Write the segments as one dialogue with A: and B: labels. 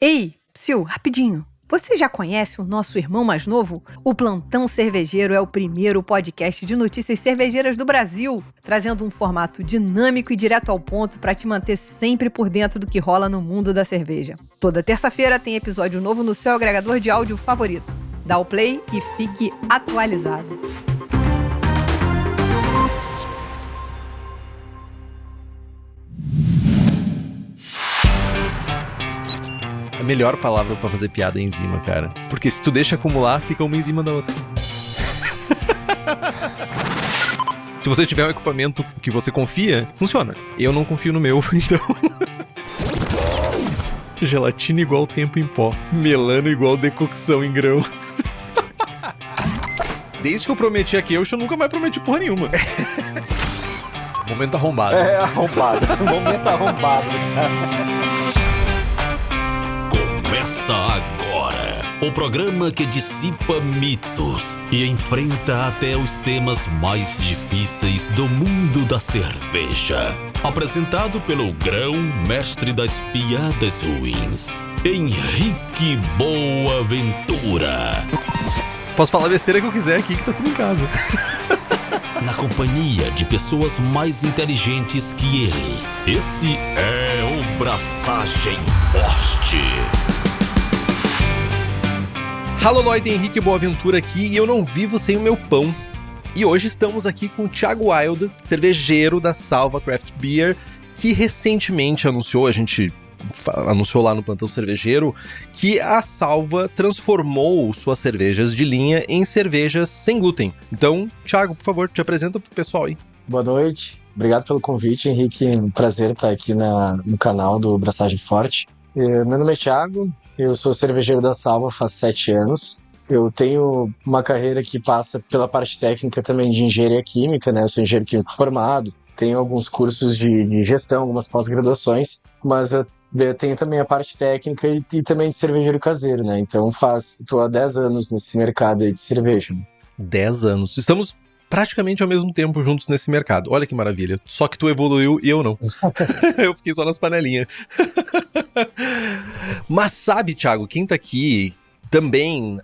A: Ei, Psyu, rapidinho. Você já conhece o nosso irmão mais novo? O Plantão Cervejeiro é o primeiro podcast de notícias cervejeiras do Brasil, trazendo um formato dinâmico e direto ao ponto para te manter sempre por dentro do que rola no mundo da cerveja. Toda terça-feira tem episódio novo no seu agregador de áudio favorito. Dá o play e fique atualizado.
B: A melhor palavra pra fazer piada é enzima, cara. Porque se tu deixa acumular, fica uma em cima da outra. Se você tiver um equipamento que você confia, funciona. Eu não confio no meu, então... Gelatina igual tempo em pó. Melano igual decocção em grão. Desde que eu prometi a Keush, eu nunca mais prometi porra nenhuma. Momento arrombado.
C: É, arrombado. Momento arrombado, cara.
D: Começa agora o programa que dissipa mitos e enfrenta até os temas mais difíceis do mundo da cerveja. Apresentado pelo grão-mestre das piadas ruins, Henrique Boaventura.
B: Posso falar a besteira que eu quiser aqui, que tá tudo em casa.
D: Na companhia de pessoas mais inteligentes que ele. Esse é o Braçagem Forte.
B: Alô, Lloyd, Henrique Boaventura aqui, e eu não vivo sem o meu pão. E hoje estamos aqui com o Thiago Wilde, cervejeiro da Salva Craft Beer, que recentemente anunciou, a gente anunciou lá no Plantão Cervejeiro, que a Salva transformou suas cervejas de linha em cervejas sem glúten. Então, Thiago, por favor, te apresenta pro pessoal aí.
C: Boa noite. Obrigado pelo convite, Henrique. É um prazer estar aqui no canal do Braçagem Forte. Meu nome é Thiago, eu sou cervejeiro da Salva faz 7 anos. Eu tenho uma carreira que passa pela parte técnica também de engenharia química, né? Eu sou engenheiro químico formado, tenho alguns cursos de gestão, algumas pós-graduações, mas eu tenho também a parte técnica e também de cervejeiro caseiro, né? Então estou há 10 anos nesse mercado aí de cerveja.
B: 10 anos. Estamos praticamente ao mesmo tempo juntos nesse mercado. Olha que maravilha. Só que tu evoluiu e eu não. Eu fiquei só nas panelinhas. Mas sabe, Thiago, quem tá aqui também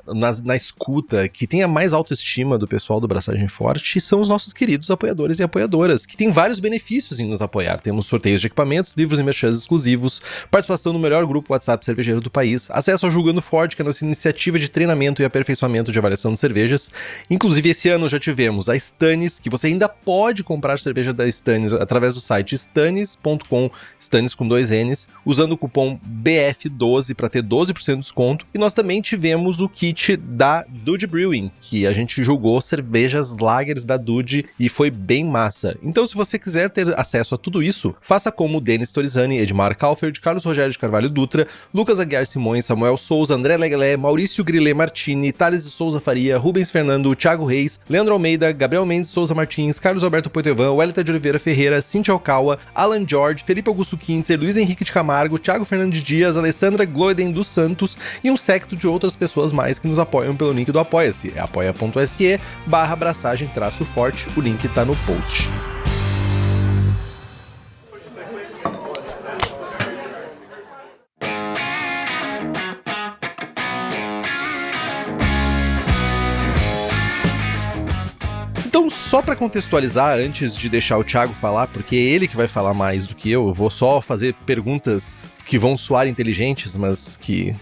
B: na escuta, que tem a mais autoestima do pessoal do Braçagem Forte, são os nossos queridos apoiadores e apoiadoras, que tem vários benefícios em nos apoiar. Temos sorteios de equipamentos, livros e merchans exclusivos, participação no melhor grupo WhatsApp cervejeiro do país, acesso ao Julgando Forte, que é a nossa iniciativa de treinamento e aperfeiçoamento de avaliação de cervejas. Inclusive, esse ano já tivemos a Stannis, que você ainda pode comprar cerveja da Stannis através do site stannis.com, Stannis com 2 N's, usando o cupom BF12 para ter 12% de desconto. E nós também tivemos o kit da Dude Brewing, que a gente jogou cervejas lagers da Dude e foi bem massa. Então, se você quiser ter acesso a tudo isso, faça como Denis Torizani, Edmar Kaufeld, Carlos Rogério de Carvalho Dutra, Lucas Aguiar Simões, Samuel Souza, André Leglé, Maurício Grillet Martini, Thales de Souza Faria, Rubens Fernando, Thiago Reis, Leandro Almeida, Gabriel Mendes Souza Martins, Carlos Alberto Poitevin, Wellington de Oliveira Ferreira, Cíntia Alcaua, Alan George, Felipe Augusto Kintzer, Luiz Henrique de Camargo, Thiago Fernandes Dias, Alessandra Gloiden dos Santos e um séquito de outras pessoas mais que nos apoiam pelo link do Apoia-se. É apoia.se/braçagem-forte. O link tá no post. Então, só para contextualizar, antes de deixar o Thiago falar, porque é ele que vai falar mais do que eu vou só fazer perguntas que vão soar inteligentes, mas que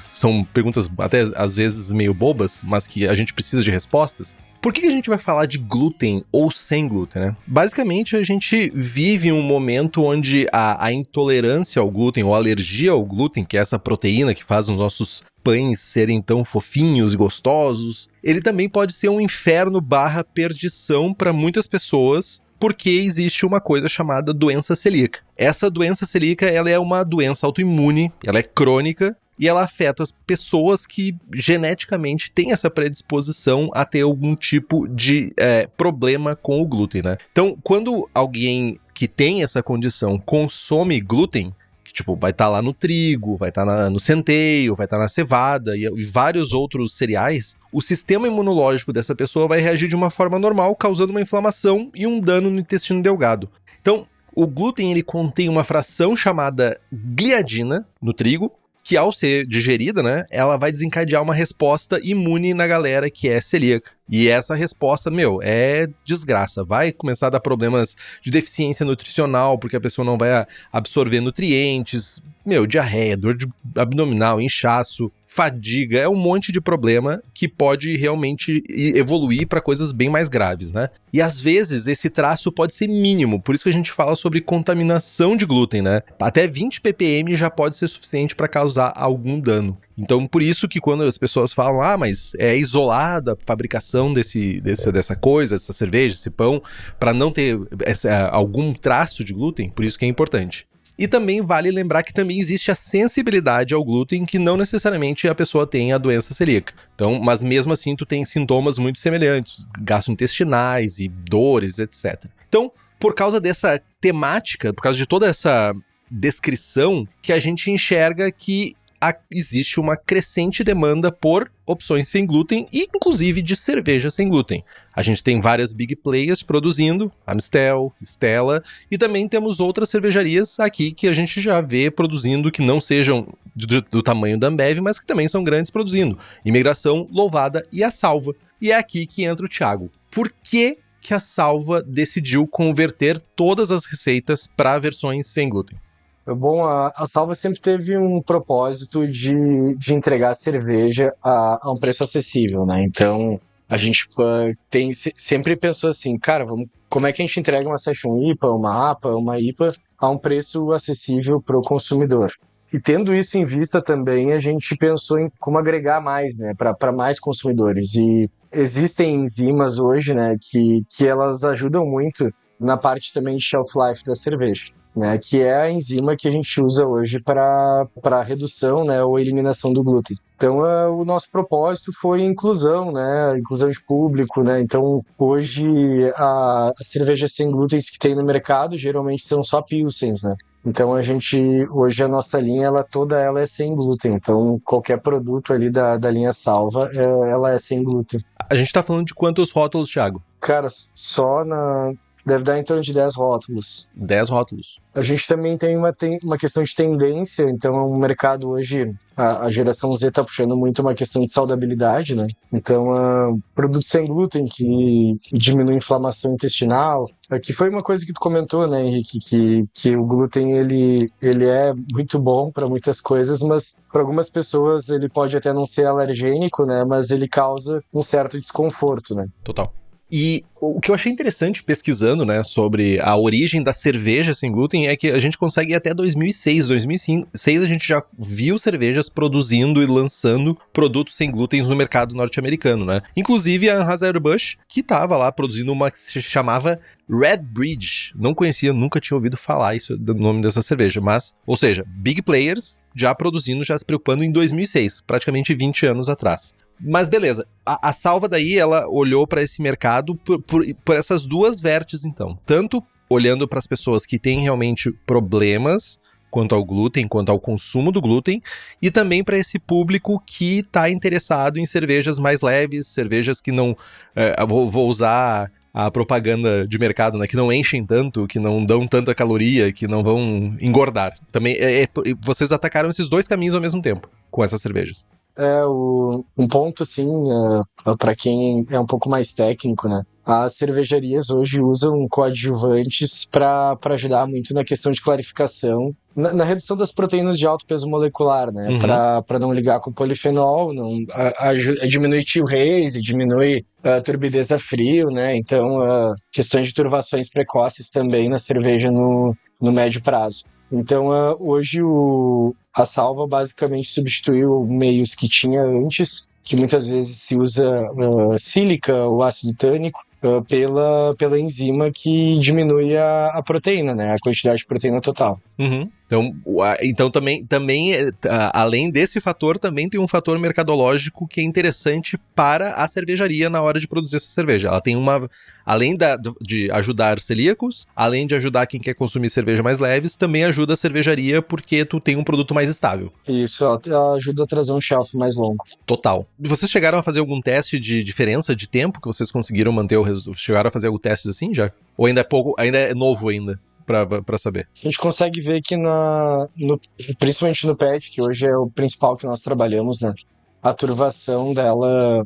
B: são perguntas até às vezes meio bobas, mas que a gente precisa de respostas. Por que a gente vai falar de glúten ou sem glúten, né? Basicamente, a gente vive um momento onde a intolerância ao glúten ou alergia ao glúten, que é essa proteína que faz os nossos pães serem tão fofinhos e gostosos, ele também pode ser um inferno / perdição para muitas pessoas, porque existe uma coisa chamada doença celíaca. Essa doença celíaca, ela é uma doença autoimune, ela é crônica, e ela afeta as pessoas que geneticamente têm essa predisposição a ter algum tipo de problema com o glúten, né? Então, quando alguém que tem essa condição consome glúten, que tipo, vai estar lá no trigo, vai estar no centeio, vai estar na cevada e vários outros cereais, o sistema imunológico dessa pessoa vai reagir de uma forma normal, causando uma inflamação e um dano no intestino delgado. Então, o glúten ele contém uma fração chamada gliadina no trigo, que ao ser digerida, né, ela vai desencadear uma resposta imune na galera que é celíaca. E essa resposta, é desgraça. Vai começar a dar problemas de deficiência nutricional, porque a pessoa não vai absorver nutrientes, diarreia, dor abdominal, inchaço, fadiga, é um monte de problema que pode realmente evoluir para coisas bem mais graves, né? E às vezes esse traço pode ser mínimo, por isso que a gente fala sobre contaminação de glúten, né? Até 20 ppm já pode ser suficiente para causar algum dano. Então, por isso que quando as pessoas falam, mas é isolada a fabricação dessa coisa, dessa cerveja, esse pão, para não ter algum traço de glúten, por isso que é importante. E também vale lembrar que também existe a sensibilidade ao glúten, que não necessariamente a pessoa tem a doença celíaca. Então, mas mesmo assim tu tem sintomas muito semelhantes, gastrointestinais e dores, etc. Então, por causa dessa temática, por causa de toda essa descrição, que a gente enxerga que existe uma crescente demanda por opções sem glúten e inclusive de cerveja sem glúten. A gente tem várias big players produzindo, Amstel, Stella, e também temos outras cervejarias aqui que a gente já vê produzindo que não sejam do tamanho da Ambev, mas que também são grandes produzindo. Imigração, Louvada e a Salva. E é aqui que entra o Thiago. Por que a Salva decidiu converter todas as receitas para versões sem glúten?
C: Bom, a Salva sempre teve um propósito de entregar a cerveja a um preço acessível, né? Então, a gente sempre pensou assim, cara, como é que a gente entrega uma Session IPA, uma APA, uma IPA a um preço acessível para o consumidor? E tendo isso em vista também, a gente pensou em como agregar mais, né, para mais consumidores. E existem enzimas hoje, né, que elas ajudam muito na parte também de shelf life da cerveja, né, que é a enzima que a gente usa hoje para redução, né, ou eliminação do glúten. Então, o nosso propósito foi inclusão, né, inclusão de público, né. Então, hoje a cerveja sem glúten que tem no mercado geralmente são só pilsens, né. Então, hoje a nossa linha, toda ela é sem glúten. Então, qualquer produto ali da linha Salva, ela é sem glúten.
B: A gente tá falando de quantos rótulos, Thiago?
C: Cara, deve dar em torno de 10 rótulos.
B: 10 rótulos.
C: A gente também tem uma questão de tendência, então o mercado hoje, a geração Z tá puxando muito uma questão de saudabilidade, né? Então, produto sem glúten que diminui a inflamação intestinal, que foi uma coisa que tu comentou, né, Henrique, que o glúten, ele é muito bom para muitas coisas, mas para algumas pessoas ele pode até não ser alergênico, né, mas ele causa um certo desconforto, né?
B: Total. E o que eu achei interessante pesquisando, né, sobre a origem da cerveja sem glúten é que a gente consegue ir até 2006, 2006 a gente já viu cervejas produzindo e lançando produtos sem glúten no mercado norte-americano, né? Inclusive a Anheuser-Busch, que estava lá produzindo uma que se chamava Red Bridge. Não conhecia, nunca tinha ouvido falar isso do nome dessa cerveja, mas, ou seja, big players já produzindo, já se preocupando em 2006, praticamente 20 anos atrás. Mas beleza, a Salva daí, ela olhou para esse mercado por essas duas vertes, então. Tanto olhando para as pessoas que têm realmente problemas quanto ao glúten, quanto ao consumo do glúten, e também para esse público que está interessado em cervejas mais leves, cervejas que não... vou usar a propaganda de mercado, né, que não enchem tanto, que não dão tanta caloria, que não vão engordar. Também vocês atacaram esses dois caminhos ao mesmo tempo com essas cervejas.
C: Um ponto, assim, para quem é um pouco mais técnico, né? As cervejarias hoje usam coadjuvantes para ajudar muito na questão de clarificação, na redução das proteínas de alto peso molecular, né?
B: Uhum.
C: Para não ligar com polifenol, diminui T-Haze, diminui a turbidez a frio, né? Então, questões de turvações precoces também na cerveja no médio prazo. Então, hoje a Salva basicamente substituiu meios que tinha antes, que muitas vezes se usa sílica ou ácido tânico, pela enzima que diminui a proteína, né? A quantidade de proteína total.
B: Uhum. Então também além desse fator, também tem um fator mercadológico que é interessante para a cervejaria na hora de produzir essa cerveja. Ela tem além de ajudar celíacos, além de ajudar quem quer consumir cerveja mais leves, também ajuda a cervejaria porque tu tem um produto mais estável.
C: Isso, ela ajuda a trazer um shelf mais longo.
B: Total. Vocês chegaram a fazer algum teste de diferença de tempo que vocês conseguiram manter o resultado? Chegaram a fazer algum teste assim já? Ou ainda é pouco, ainda é novo ainda? pra saber?
C: A gente consegue ver que principalmente no PET, que hoje é o principal que nós trabalhamos, né? A turvação dela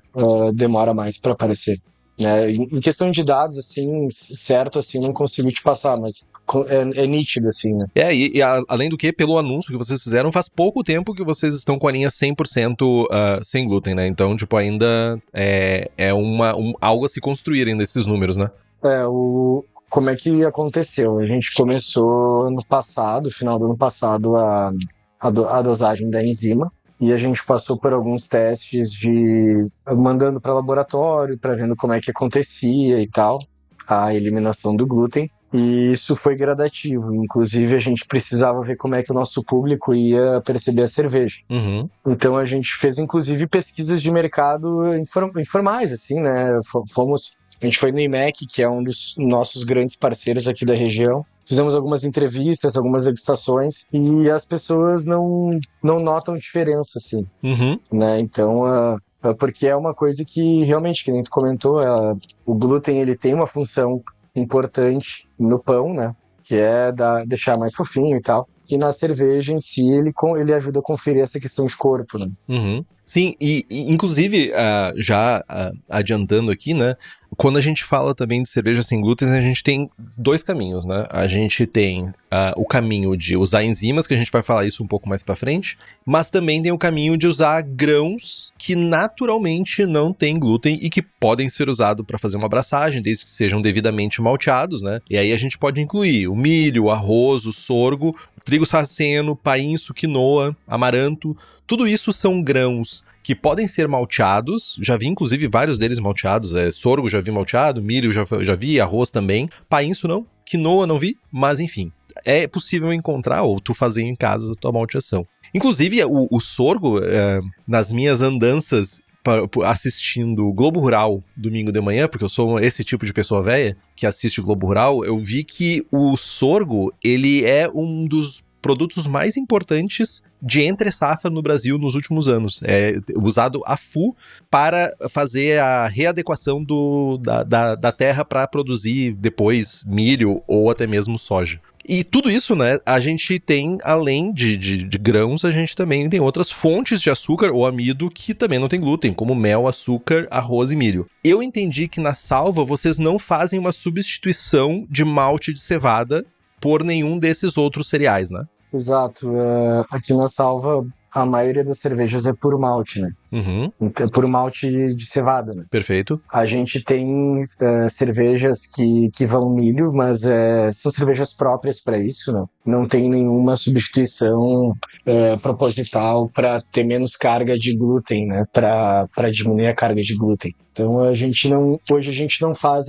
C: demora mais para aparecer. Né? Em questão de dados, assim, certo, assim, não consigo te passar, mas é nítido, assim, né?
B: Além do que, pelo anúncio que vocês fizeram, faz pouco tempo que vocês estão com a linha 100% sem glúten, né? Então, tipo, ainda é algo a se construir ainda esses números, né?
C: Como é que aconteceu? A gente começou no passado, final do ano passado, a dosagem da enzima, e a gente passou por alguns testes mandando para laboratório, para vendo como é que acontecia e tal, a eliminação do glúten. E isso foi gradativo. Inclusive, a gente precisava ver como é que o nosso público ia perceber a cerveja.
B: Uhum.
C: Então, a gente fez, inclusive, pesquisas de mercado informais, assim, né? A gente foi no IMEC, que é um dos nossos grandes parceiros aqui da região. Fizemos algumas entrevistas, algumas degustações, e as pessoas não notam diferença, assim.
B: Uhum.
C: Né? Então, porque é uma coisa que, realmente, que nem tu comentou, o glúten ele tem uma função importante no pão, né? Que é deixar mais fofinho e tal. E na cerveja em si, ele ajuda a conferir essa questão de corpo, né?
B: Uhum. Sim, e inclusive, já adiantando aqui, né? Quando a gente fala também de cerveja sem glúten, a gente tem dois caminhos, né? A gente tem o caminho de usar enzimas, que a gente vai falar isso um pouco mais pra frente, mas também tem o caminho de usar grãos que naturalmente não têm glúten e que podem ser usados para fazer uma abraçagem, desde que sejam devidamente malteados, né? E aí a gente pode incluir o milho, o arroz, o sorgo, o trigo sarraceno, painço, quinoa, amaranto. Tudo isso são grãos que podem ser malteados, já vi inclusive vários deles malteados, sorgo já vi malteado, milho já vi, arroz também, painço não, quinoa não vi, mas enfim, é possível encontrar ou tu fazer em casa a tua malteação. Inclusive o sorgo, nas minhas andanças assistindo o Globo Rural domingo de manhã, porque eu sou esse tipo de pessoa velha que assiste o Globo Rural, eu vi que o sorgo, ele é um dos produtos mais importantes de entre-safra no Brasil nos últimos anos. É usado a full para fazer a readequação da terra para produzir depois milho ou até mesmo soja. E tudo isso, né, a gente tem, além de grãos, a gente também tem outras fontes de açúcar ou amido que também não tem glúten, como mel, açúcar, arroz e milho. Eu entendi que na Salva vocês não fazem uma substituição de malte de cevada por nenhum desses outros cereais, né?
C: Exato. Aqui na Salva, a maioria das cervejas é puro malte, né?
B: Uhum.
C: Então, puro malte de cevada, né?
B: Perfeito.
C: A gente tem cervejas que vão milho, mas são cervejas próprias para isso, né? Não tem nenhuma substituição proposital para ter menos carga de glúten, né? Para diminuir a carga de glúten. Então, hoje a gente não faz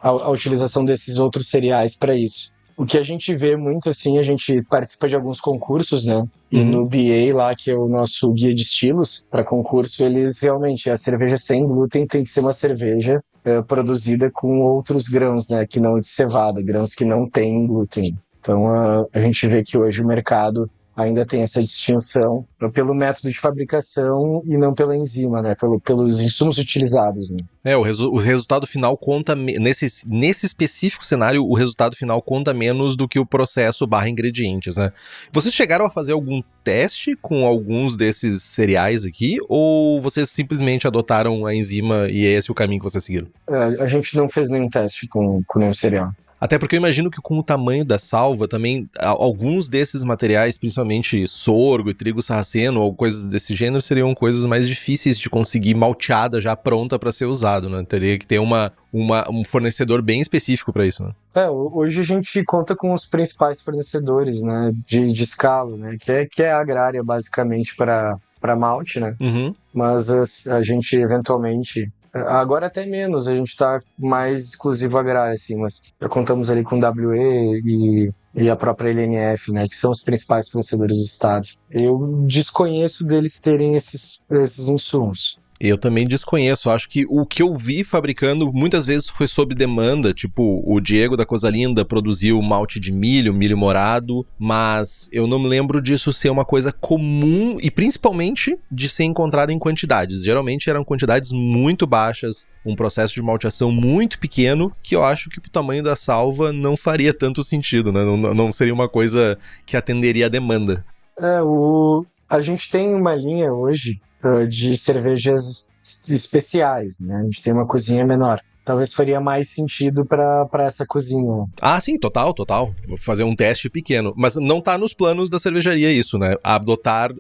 C: a utilização desses outros cereais para isso. O que a gente vê muito, assim, a gente participa de alguns concursos, né? E no BA lá, que é o nosso guia de estilos para concurso, eles realmente, a cerveja sem glúten tem que ser uma cerveja produzida com outros grãos, né? Que não de cevada, grãos que não têm glúten. Então, a gente vê que hoje o mercado ainda tem essa distinção pelo método de fabricação e não pela enzima, né? Pelos insumos utilizados, né?
B: O resultado final conta, nesse específico cenário, o resultado final conta menos do que o processo / ingredientes, né? Vocês chegaram a fazer algum teste com alguns desses cereais aqui, ou vocês simplesmente adotaram a enzima e é esse o caminho que vocês seguiram?
C: A gente não fez nenhum teste com nenhum cereal.
B: Até porque eu imagino que com o tamanho da salva também, alguns desses materiais, principalmente sorgo e trigo sarraceno ou coisas desse gênero, seriam coisas mais difíceis de conseguir malteada já pronta para ser usado, né? Teria que ter um fornecedor bem específico para isso, né?
C: Hoje a gente conta com os principais fornecedores, né, de escala, né, que é a agrária basicamente para malte, né?
B: Uhum.
C: Mas a gente eventualmente... Agora até menos, a gente está mais exclusivo agrário, assim, mas já contamos ali com WE e a própria LNF, né, que são os principais fornecedores do estado. Eu desconheço deles terem esses insumos.
B: Eu também desconheço. Acho que o que eu vi fabricando muitas vezes foi sob demanda. Tipo, o Diego da Coisa Linda produziu malte de milho, milho morado, mas eu não me lembro disso ser uma coisa comum e principalmente de ser encontrada em quantidades. Geralmente eram quantidades muito baixas, um processo de malteação muito pequeno, que eu acho que pro tamanho da salva não faria tanto sentido, né? Não seria uma coisa que atenderia a demanda.
C: A gente tem uma linha hoje de cervejas especiais, né? A gente tem uma cozinha menor. Talvez faria mais sentido para essa cozinha.
B: Ah, sim, total. Vou fazer um teste pequeno. Mas não tá nos planos da cervejaria isso, né? Adotar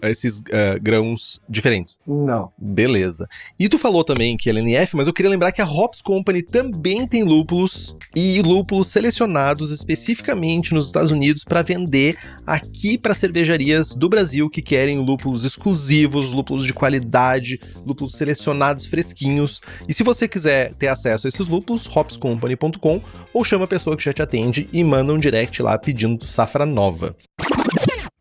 B: esses grãos diferentes.
C: Não.
B: Beleza. E tu falou também que é LNF, mas eu queria lembrar que a Hops Company também tem lúpulos, e lúpulos selecionados especificamente nos Estados Unidos para vender aqui para cervejarias do Brasil que querem lúpulos exclusivos, lúpulos de qualidade, lúpulos selecionados fresquinhos. E se você quiser ter acesso a esses lúpulos, hopscompany.com, ou chama a pessoa que já te atende e manda um direct lá pedindo safra nova.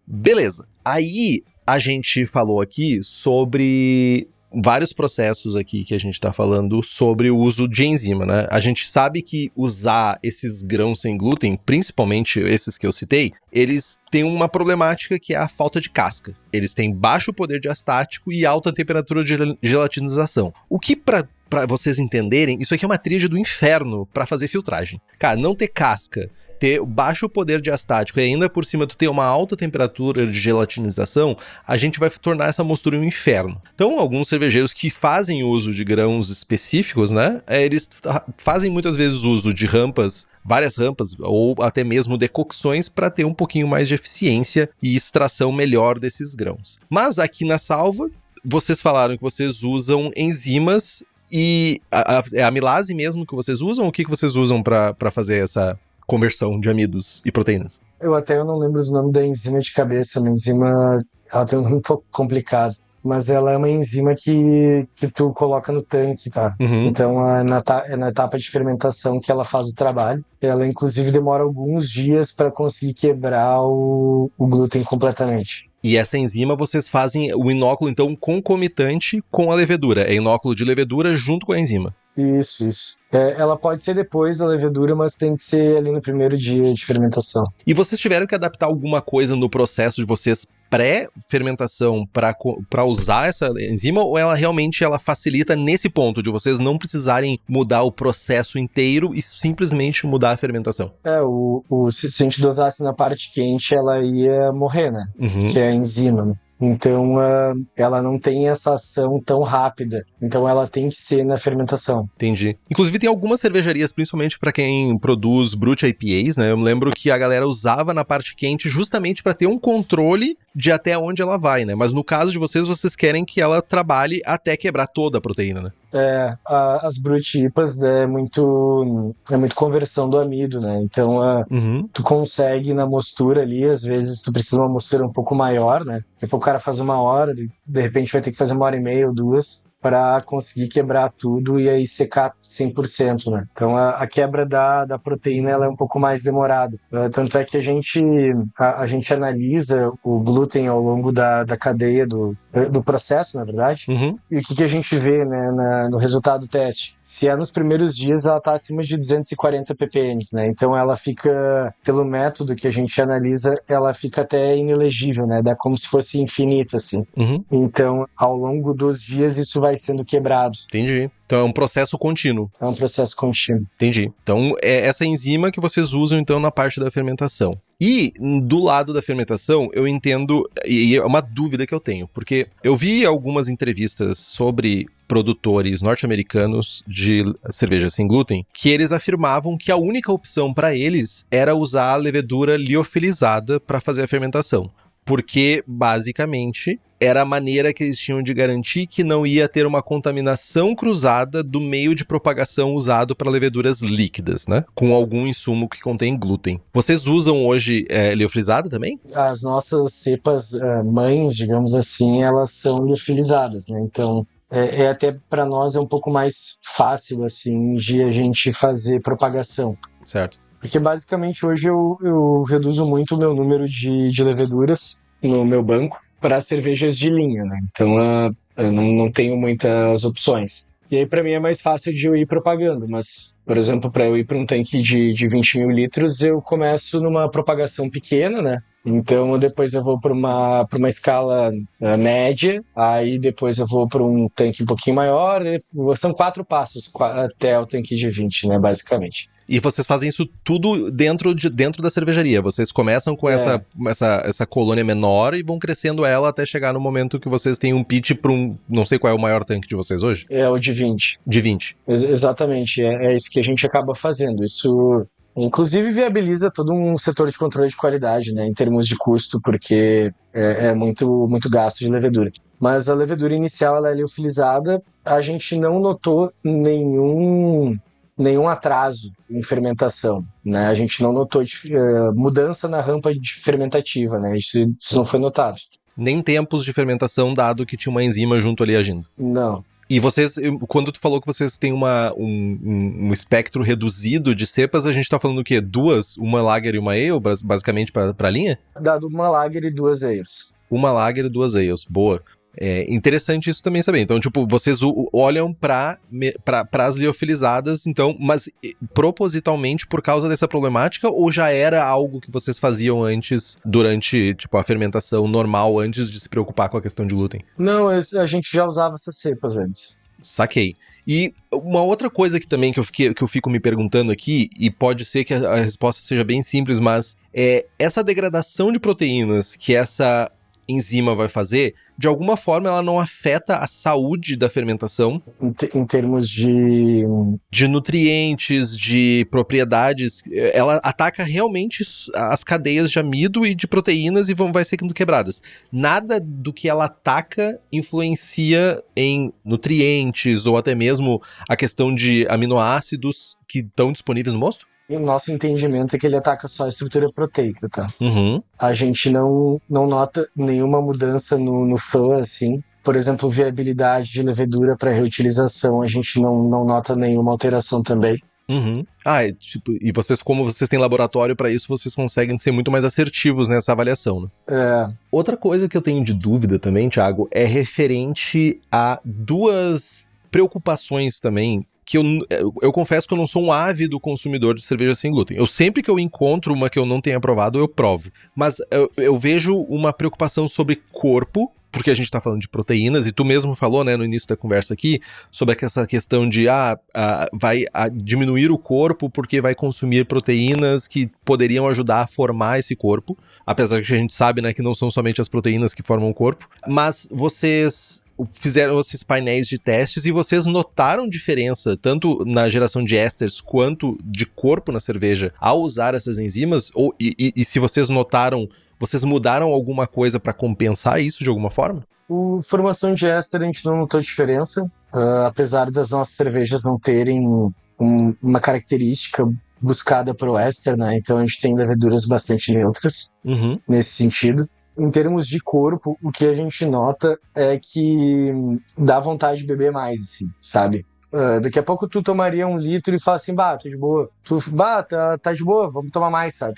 B: Beleza. Aí a gente falou aqui sobre vários processos aqui que a gente tá falando sobre o uso de enzima, né? A gente sabe que usar esses grãos sem glúten, principalmente esses que eu citei, eles têm uma problemática que é a falta de casca. Eles têm baixo poder diastático e alta temperatura de gelatinização. O que pra vocês entenderem, isso aqui é uma tríade do inferno pra fazer filtragem. Cara, não ter casca, ter baixo poder diastático e ainda por cima tu ter uma alta temperatura de gelatinização, a gente vai tornar essa mostura um inferno. Então, alguns cervejeiros que fazem uso de grãos específicos, né, eles fazem muitas vezes uso de rampas, várias rampas, ou até mesmo decocções para ter um pouquinho mais de eficiência e extração melhor desses grãos. Mas aqui na salva, vocês falaram que vocês usam enzimas e é a amilase mesmo que vocês usam? O que vocês usam para fazer essa conversão de amidos e proteínas?
C: Eu não lembro do nome da enzima de cabeça. Uma enzima, ela tem um nome um pouco complicado, mas ela é uma enzima que tu coloca no tanque, tá?
B: Uhum.
C: Então é na etapa de fermentação que ela faz o trabalho. Ela inclusive demora alguns dias para conseguir quebrar o glúten completamente.
B: E essa enzima vocês fazem o inóculo, então, concomitante com a levedura. É inóculo de levedura junto com a enzima.
C: Isso. Ela pode ser depois da levedura, mas tem que ser ali no primeiro dia de fermentação.
B: E vocês tiveram que adaptar alguma coisa no processo de vocês pré-fermentação para usar essa enzima, ou ela realmente facilita nesse ponto de vocês não precisarem mudar o processo inteiro e simplesmente mudar a fermentação?
C: Se a gente dosasse na parte quente, ela ia morrer, né?
B: Uhum.
C: Que é a enzima, né? Então, ela não tem essa ação tão rápida. Então, ela tem que ser na fermentação.
B: Entendi. Inclusive, tem algumas cervejarias, principalmente para quem produz Brut IPAs, né? Eu me lembro que a galera usava na parte quente justamente para ter um controle de até onde ela vai, né? Mas no caso de vocês querem que ela trabalhe até quebrar toda a proteína, né?
C: As Brut IPAs é muito conversão do amido, né? Então, tu consegue na mostura ali, às vezes tu precisa de uma mostura um pouco maior, né? Depois o cara faz 1 hora, de repente vai ter que fazer 1h30 ou 2 para conseguir quebrar tudo e aí secar 100%, né? Então a quebra da proteína ela é um pouco mais demorada. Tanto é que a gente analisa o glúten ao longo da cadeia do processo, na verdade.
B: Uhum.
C: E o que a gente vê, né, no resultado do teste? Se nos primeiros dias ela está acima de 240 ppm, né? Então ela fica, pelo método que a gente analisa, ela fica até inelegível, né? Dá como se fosse infinita, assim.
B: Uhum.
C: Então, ao longo dos dias, isso vai sendo quebrado.
B: Entendi. Então é um processo contínuo.
C: É um processo contínuo.
B: Entendi. Então é essa enzima que vocês usam então na parte da fermentação. E do lado da fermentação, eu entendo, e é uma dúvida que eu tenho, porque eu vi algumas entrevistas sobre produtores norte-americanos de cerveja sem glúten, que eles afirmavam que a única opção para eles era usar a levedura liofilizada para fazer a fermentação. Porque, basicamente, era a maneira que eles tinham de garantir que não ia ter uma contaminação cruzada do meio de propagação usado para leveduras líquidas, né? Com algum insumo que contém glúten. Vocês usam hoje liofilizada também?
C: As nossas cepas mães, digamos assim, elas são liofilizadas, né? Então, até para nós é um pouco mais fácil, assim, de a gente fazer propagação.
B: Certo.
C: Porque basicamente hoje eu reduzo muito o meu número de leveduras no meu banco para cervejas de linha, né? Então Eu não tenho muitas opções. E aí, pra mim, é mais fácil de eu ir propagando. Mas, por exemplo, para eu ir para um tanque de 20 mil litros, eu começo numa propagação pequena, né? Então, depois eu vou para uma escala média, aí depois eu vou para um tanque um pouquinho maior. São 4 passos até o tanque de 20, né, basicamente.
B: E vocês fazem isso tudo dentro da cervejaria. Vocês começam com essa colônia menor e vão crescendo ela até chegar no momento que vocês têm um pitch para um... Não sei qual é o maior tanque de vocês hoje.
C: É o de 20.
B: De 20.
C: Exatamente. É isso que a gente acaba fazendo. Isso... Inclusive viabiliza todo um setor de controle de qualidade, né, em termos de custo, porque é muito, muito gasto de levedura. Mas a levedura inicial ela é liofilizada, a gente não notou nenhum atraso em fermentação, né? A gente não notou mudança na rampa fermentativa, né? Isso não foi notado.
B: Nem tempos de fermentação, dado que tinha uma enzima junto ali agindo.
C: Não.
B: E vocês, quando tu falou que vocês têm um espectro reduzido de cepas, a gente tá falando o quê? Uma Lager e uma Ale, basicamente, pra linha?
C: Dado uma Lager e 2 Ales.
B: Uma Lager e 2 Ales, boa. É interessante isso também saber. Então, tipo, vocês olham para as liofilizadas, então, mas propositalmente por causa dessa problemática, ou já era algo que vocês faziam antes, durante, tipo, a fermentação normal, antes de se preocupar com a questão de glúten?
C: Não, a gente já usava essas cepas antes.
B: Saquei. E uma outra coisa que também que eu fico me perguntando aqui, e pode ser que a resposta seja bem simples, mas é essa degradação de proteínas que essa enzima vai fazer, de alguma forma ela não afeta a saúde da fermentação?
C: Em termos de
B: nutrientes, de propriedades, ela ataca realmente as cadeias de amido e de proteínas e vai sendo quebradas. Nada do que ela ataca influencia em nutrientes ou até mesmo a questão de aminoácidos que estão disponíveis no mosto?
C: O nosso entendimento é que ele ataca só a estrutura proteica, tá?
B: Uhum.
C: A gente não nota nenhuma mudança no FAN, assim. Por exemplo, viabilidade de levedura para reutilização, a gente não nota nenhuma alteração também.
B: Uhum. E vocês, como vocês têm laboratório para isso, vocês conseguem ser muito mais assertivos nessa avaliação, né? Outra coisa que eu tenho de dúvida também, Thiago, é referente a duas preocupações também, que eu confesso que eu não sou um ávido consumidor de cerveja sem glúten. Sempre que eu encontro uma que eu não tenha provado, eu provo. Mas eu vejo uma preocupação sobre corpo, porque a gente tá falando de proteínas, e tu mesmo falou, né, no início da conversa aqui, sobre essa questão de vai diminuir o corpo porque vai consumir proteínas que poderiam ajudar a formar esse corpo, apesar que a gente sabe, né, que não são somente as proteínas que formam o corpo, mas vocês fizeram esses painéis de testes e vocês notaram diferença tanto na geração de ésteres quanto de corpo na cerveja ao usar essas enzimas? E se vocês notaram, vocês mudaram alguma coisa para compensar isso de alguma forma?
C: Formação de éster a gente não notou diferença, apesar das nossas cervejas não terem uma característica buscada para o éster, né? Então a gente tem leveduras bastante neutras nesse sentido. Em termos de corpo, o que a gente nota é que dá vontade de beber mais, assim, sabe? Daqui a pouco tu tomaria 1 litro e fala assim, tô de boa. Tá de boa, vamos tomar mais, sabe?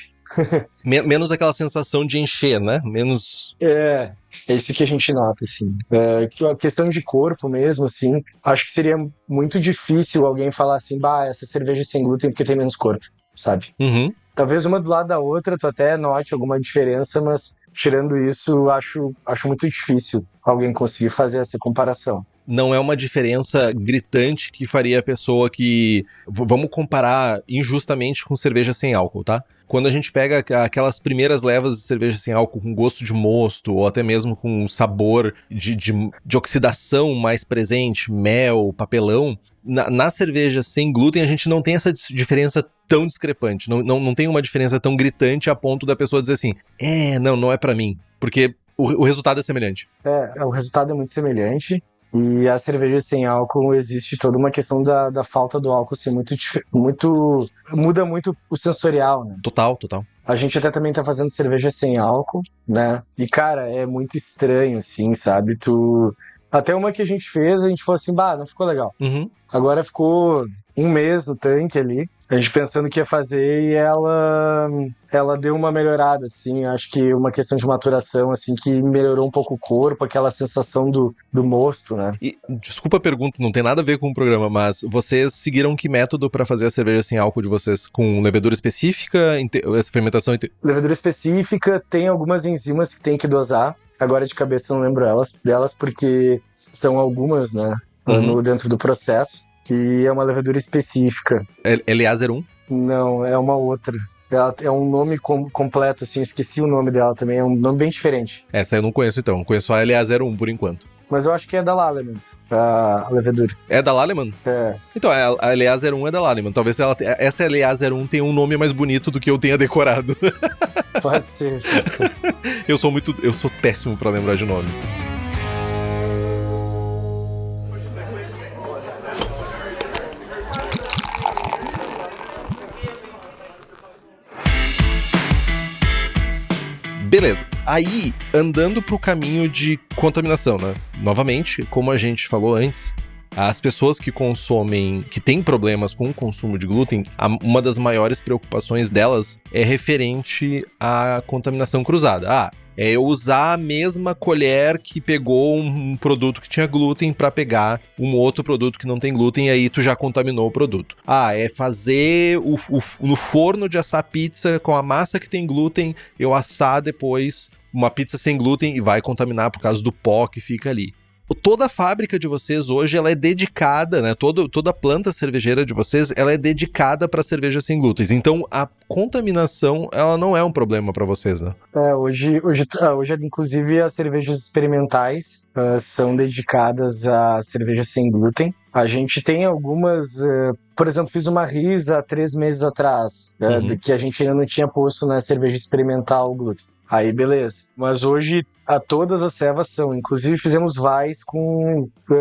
B: Menos aquela sensação de encher, né? Menos...
C: É isso que a gente nota, assim. A questão de corpo mesmo, assim, acho que seria muito difícil alguém falar assim, essa cerveja é sem glúten porque tem menos corpo, sabe? Talvez uma do lado da outra tu até note alguma diferença, mas tirando isso, acho muito difícil alguém conseguir fazer essa comparação.
B: Não é uma diferença gritante que faria a pessoa que... Vamos comparar injustamente com cerveja sem álcool, tá? Quando a gente pega aquelas primeiras levas de cerveja sem álcool com gosto de mosto, ou até mesmo com sabor de oxidação mais presente, mel, papelão, na cerveja sem glúten a gente não tem essa diferença tão discrepante, não tem uma diferença tão gritante a ponto da pessoa dizer assim, não é pra mim, porque o resultado é semelhante.
C: O resultado é muito semelhante. E a cerveja sem álcool existe toda uma questão da falta do álcool ser muito muda muito o sensorial, né?
B: Total.
C: A gente até também tá fazendo cerveja sem álcool, né? E, cara, é muito estranho, assim, sabe? Até uma que a gente fez, a gente falou assim, não ficou legal. Agora ficou um mês no tanque ali, a gente pensando o que ia fazer, e ela deu uma melhorada, assim, acho que uma questão de maturação, assim, que melhorou um pouco o corpo, aquela sensação do mosto, né?
B: E, desculpa a pergunta, não tem nada a ver com o programa, mas vocês seguiram que método para fazer a cerveja sem álcool de vocês? Com levedura específica, essa fermentação...
C: Levedura específica, tem algumas enzimas que tem que dosar, agora de cabeça eu não lembro delas, porque são algumas, né, dentro do processo, e é uma levedura específica.
B: LA01?
C: Não, é uma outra. Ela é um nome completo, assim, esqueci o nome dela também, é um nome bem diferente.
B: Essa eu não conheço, então. Conheço a LA01 por enquanto.
C: Mas eu acho que é da Lallemand, a levedura.
B: É da Lallemand?
C: É.
B: Então, a LA01 é da Lallemand. Talvez essa LA01 tenha um nome mais bonito do que eu tenha decorado.
C: Pode ser.
B: Eu sou péssimo pra lembrar de nome. Beleza. Aí, andando pro caminho de contaminação, né? Novamente, como a gente falou antes, as pessoas que consomem, que têm problemas com o consumo de glúten, uma das maiores preocupações delas é referente à contaminação cruzada. É eu usar a mesma colher que pegou um produto que tinha glúten para pegar um outro produto que não tem glúten, e aí tu já contaminou o produto. É fazer no forno de assar pizza com a massa que tem glúten, eu assar depois uma pizza sem glúten e vai contaminar por causa do pó que fica ali. Toda a fábrica de vocês hoje, ela é dedicada, né? Toda a planta cervejeira de vocês, ela é dedicada para cerveja sem glúten. Então, a contaminação, ela não é um problema para vocês, né?
C: Hoje, inclusive, as cervejas experimentais são dedicadas a cerveja sem glúten. A gente tem algumas... por exemplo, fiz uma Risa há 3 meses atrás, que a gente ainda não tinha posto na cerveja experimental o glúten. Aí, beleza. Mas hoje, todas as cevas são. Inclusive, fizemos vais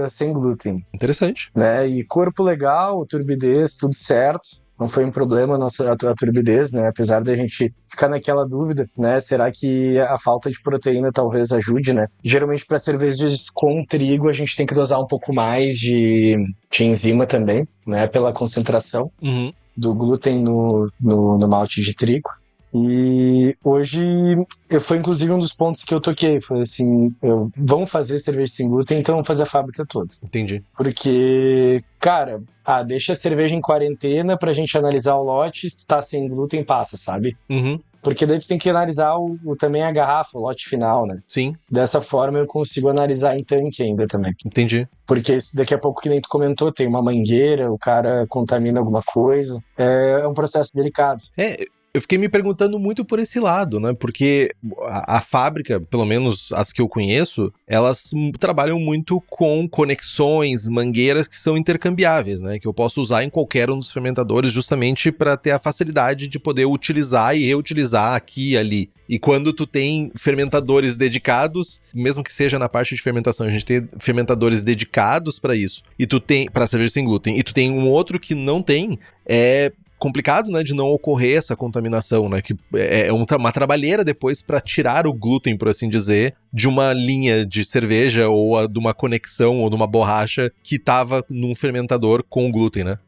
C: sem glúten.
B: Interessante.
C: Né? E corpo legal, turbidez, tudo certo. Não foi um problema a turbidez, né? Apesar da gente ficar naquela dúvida, né? Será que a falta de proteína talvez ajude, né? Geralmente, para cervejas com trigo, a gente tem que dosar um pouco mais de enzima também, né? Pela concentração do glúten no malte de trigo. E hoje, foi inclusive um dos pontos que eu toquei. Foi assim, vamos fazer cerveja sem glúten, então vamos fazer a fábrica toda.
B: Entendi.
C: Porque, cara, deixa a cerveja em quarentena pra gente analisar o lote, se tá sem glúten, passa, sabe? Porque daí tu tem que analisar também a garrafa, o lote final, né?
B: Sim.
C: Dessa forma eu consigo analisar em tanque ainda também.
B: Entendi.
C: Porque daqui a pouco, que nem tu comentou, tem uma mangueira, o cara contamina alguma coisa. É um processo delicado.
B: Eu fiquei me perguntando muito por esse lado, né? Porque a fábrica, pelo menos as que eu conheço, elas trabalham muito com conexões, mangueiras que são intercambiáveis, né? Que eu posso usar em qualquer um dos fermentadores justamente para ter a facilidade de poder utilizar e reutilizar aqui e ali. E quando tu tem fermentadores dedicados, mesmo que seja na parte de fermentação, a gente tem fermentadores dedicados para isso, e tu tem para cerveja sem glúten, e tu tem um outro que não tem, é complicado, né, de não ocorrer essa contaminação, né, que é uma trabalheira depois para tirar o glúten, por assim dizer, de uma linha de cerveja ou de uma conexão ou de uma borracha que tava num fermentador com glúten, né?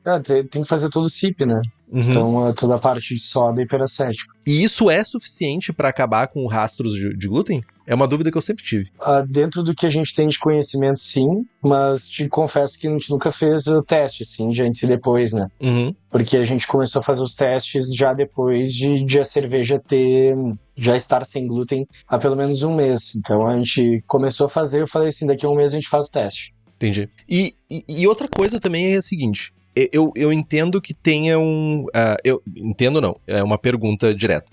C: Tem que fazer todo o CIP, né? Então, toda a parte de soda e hiperacético.
B: E isso é suficiente para acabar com rastros de glúten? É uma dúvida que eu sempre tive.
C: Dentro do que a gente tem de conhecimento, sim, mas te confesso que a gente nunca fez o teste, assim, de antes e depois, né? Porque a gente começou a fazer os testes já depois de a cerveja já estar sem glúten há pelo menos 1 mês. Então a gente começou a fazer, eu falei assim, daqui a 1 mês a gente faz o teste.
B: Entendi. E outra coisa também é a seguinte, eu entendo que tenha eu entendo não, é uma pergunta direta.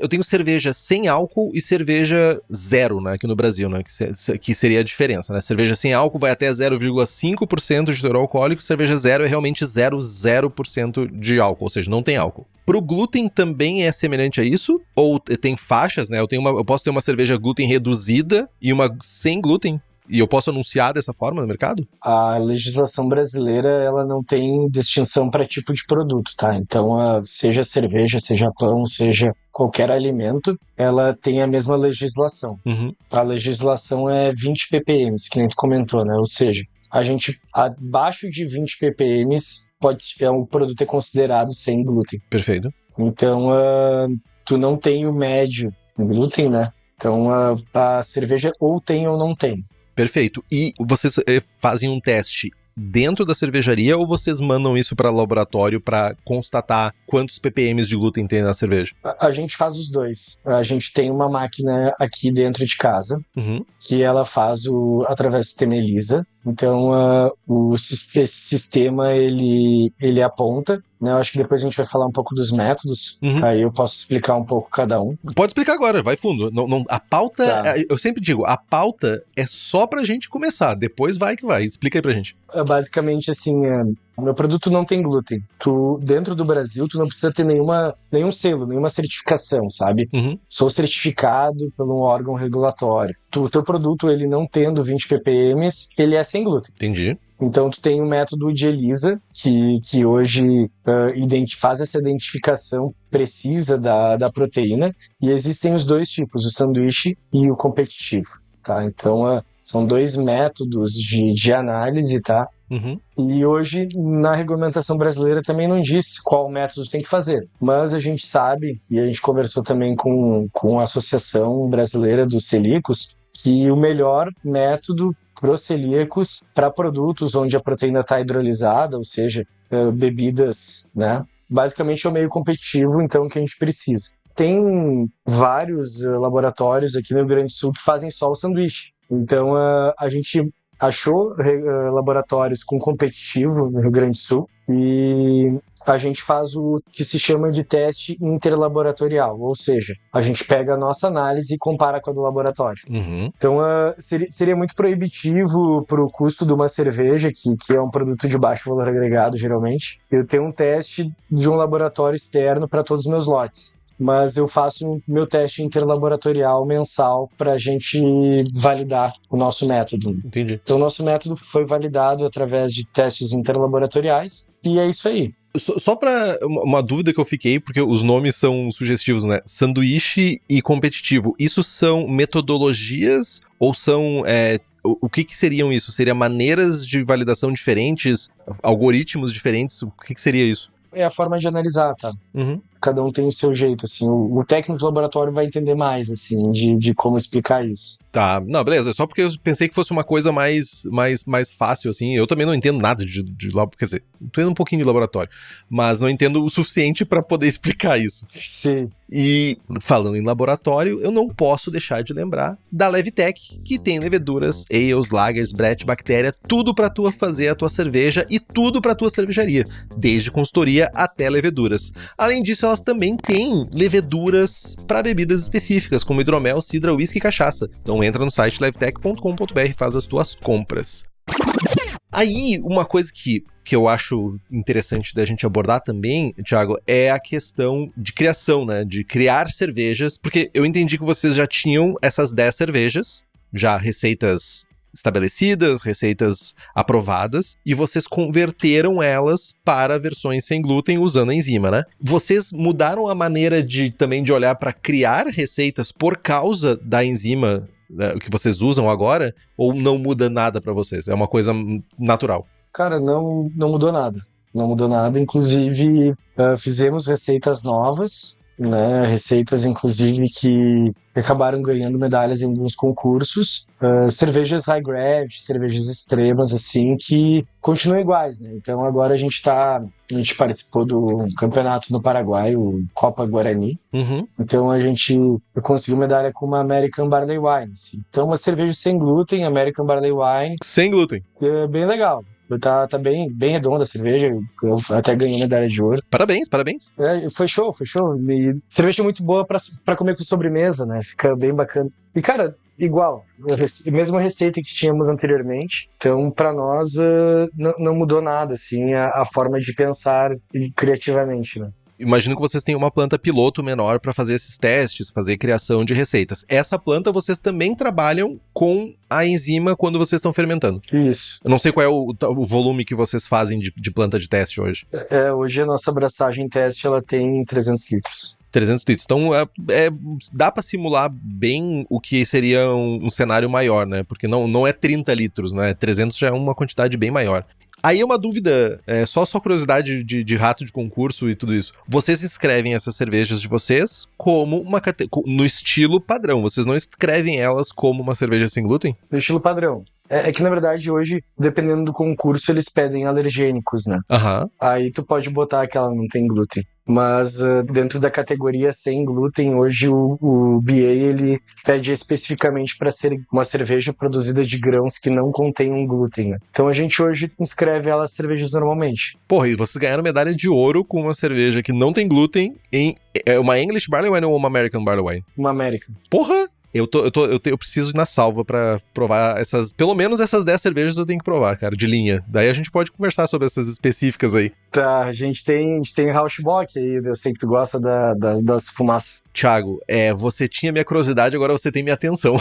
B: Eu tenho cerveja sem álcool e cerveja zero, né, aqui no Brasil, né, que seria a diferença, né? Cerveja sem álcool vai até 0,5% de teor alcoólico, cerveja zero é realmente 0% de álcool, ou seja, não tem álcool. Pro glúten também é semelhante a isso? Ou tem faixas, né? Eu posso ter uma cerveja glúten reduzida e uma sem glúten? E eu posso anunciar dessa forma no mercado?
C: A legislação brasileira, ela não tem distinção para tipo de produto, tá? Então, seja cerveja, seja pão, seja qualquer alimento, ela tem a mesma legislação. A legislação é 20 ppm, que nem tu comentou, né? Ou seja, A gente, abaixo de 20 ppm, o produto é considerado sem glúten.
B: Perfeito.
C: Então, tu não tem o médio glúten, né? Então, a cerveja ou tem ou não tem.
B: Perfeito. E vocês fazem um teste dentro da cervejaria ou vocês mandam isso para laboratório para constatar quantos ppm de glúten tem na cerveja?
C: A gente faz os dois. A gente tem uma máquina aqui dentro de casa, que ela faz através do sistema ELISA. Então, esse sistema, ele aponta, né? Eu acho que depois a gente vai falar um pouco dos métodos, aí eu posso explicar um pouco cada um.
B: Pode explicar agora, vai fundo. A pauta,
C: Tá.
B: Eu sempre digo, a pauta é só pra gente começar, depois vai que vai. Explica aí pra gente.
C: Basicamente, assim, o meu produto não tem glúten. Dentro do Brasil, tu não precisa ter nenhum selo, nenhuma certificação, sabe? Sou certificado por um órgão regulatório. O teu produto, ele não tendo 20 ppm, ele é sem glúten.
B: Entendi.
C: Então, tu tem o método de ELISA, que hoje faz essa identificação precisa da proteína, e existem os dois tipos, o sanduíche e o competitivo, tá? Então, são dois métodos de análise, tá? E hoje, na regulamentação brasileira, também não diz qual método tem que fazer. Mas a gente sabe, e a gente conversou também com a Associação Brasileira dos Celíacos, que o melhor método para os celíacos, para produtos onde a proteína está hidrolisada, ou seja, bebidas, né? Basicamente é o meio competitivo, então, que a gente precisa. Tem vários laboratórios aqui no Rio Grande do Sul que fazem só o sanduíche. Então, a gente achou laboratórios com competitivo no Rio Grande do Sul e a gente faz o que se chama de teste interlaboratorial, ou seja, a gente pega a nossa análise e compara com a do laboratório. Então, seria muito proibitivo para o custo de uma cerveja, que é um produto de baixo valor agregado, geralmente, eu ter um teste de um laboratório externo para todos os meus lotes. Mas eu faço meu teste interlaboratorial mensal para a gente validar o nosso método.
B: Entendi.
C: Então, o nosso método foi validado através de testes interlaboratoriais, e é isso aí.
B: Só pra uma dúvida que eu fiquei, porque os nomes são sugestivos, né? Sanduíche e competitivo. Isso são metodologias ou são... o que seriam isso? Seria maneiras de validação diferentes? Algoritmos diferentes? O que seria isso?
C: É a forma de analisar, tá? Cada um tem o seu jeito, assim. O técnico do laboratório vai entender mais, assim, de como explicar isso.
B: Tá, não, beleza. Só porque eu pensei que fosse uma coisa mais fácil, assim. Eu também não entendo nada de quer dizer, entendo um pouquinho de laboratório, mas não entendo o suficiente pra poder explicar isso.
C: Sim.
B: E falando em laboratório, eu não posso deixar de lembrar da Levitec, que tem leveduras, ales, lagers, brett, bactéria, tudo pra tu fazer a tua cerveja e tudo pra tua cervejaria, desde consultoria até leveduras. Além disso, elas também têm leveduras para bebidas específicas, como hidromel, cidra, whisky e cachaça. Então entra no site levitec.com.br e faz as tuas compras. Aí, uma coisa que eu acho interessante da gente abordar também, Thiago, é a questão de criação, né? De criar cervejas, porque eu entendi que vocês já tinham essas 10 cervejas, já receitas estabelecidas, receitas aprovadas, e vocês converteram elas para versões sem glúten usando a enzima, né? Vocês mudaram a maneira também de olhar para criar receitas por causa da enzima que vocês usam agora, ou não muda nada para vocês? É uma coisa natural?
C: Cara, não mudou nada. Não mudou nada. Inclusive, fizemos receitas novas, né? Receitas, inclusive, que acabaram ganhando medalhas em alguns concursos. Cervejas high gravity, cervejas extremas, assim, que continuam iguais, né? Então, agora a gente participou do campeonato no Paraguai, o Copa Guarani. Então, eu consegui medalha com uma American Barley Wine. Assim. Então, uma cerveja sem glúten, American Barley Wine.
B: Sem glúten.
C: É bem legal. Tá bem redonda a cerveja, eu até ganhei medalha de ouro.
B: Parabéns.
C: Foi show. E cerveja muito boa pra comer com sobremesa, né? Fica bem bacana. E, cara, igual, mesma receita que tínhamos anteriormente. Então, pra nós, não mudou nada, assim, a forma de pensar criativamente, né?
B: Imagino que vocês tenham uma planta piloto menor para fazer esses testes, fazer criação de receitas. Essa planta vocês também trabalham com a enzima quando vocês estão fermentando.
C: Isso.
B: Eu não sei qual é o volume que vocês fazem de planta de teste hoje.
C: Hoje a nossa abraçagem teste ela tem 300 litros.
B: 300 litros. Então, dá pra simular bem o que seria um cenário maior, né? Porque não é 30 litros, né? 300 já é uma quantidade bem maior. Aí é uma dúvida, só curiosidade de rato de concurso e tudo isso. Vocês escrevem essas cervejas de vocês como no estilo padrão. Vocês não escrevem elas como uma cerveja sem glúten?
C: No estilo padrão. É que, na verdade, hoje, dependendo do concurso, eles pedem alergênicos, né?
B: Aham.
C: Aí tu pode botar que ela não tem glúten. Mas dentro da categoria sem glúten, hoje o BA, ele pede especificamente para ser uma cerveja produzida de grãos que não contenham glúten, né? Então a gente hoje inscreve elas cervejas normalmente.
B: Porra, e vocês ganharam medalha de ouro com uma cerveja que não tem glúten é uma English Barley Wine ou uma American Barley Wine?
C: Uma American.
B: Porra! Eu preciso ir na salva pra provar pelo menos essas 10 cervejas eu tenho que provar, cara, de linha. Daí a gente pode conversar sobre essas específicas aí.
C: Tá, a gente tem Rauschbock aí, eu sei que tu gosta das fumaças.
B: Thiago, você tinha minha curiosidade, agora você tem minha atenção.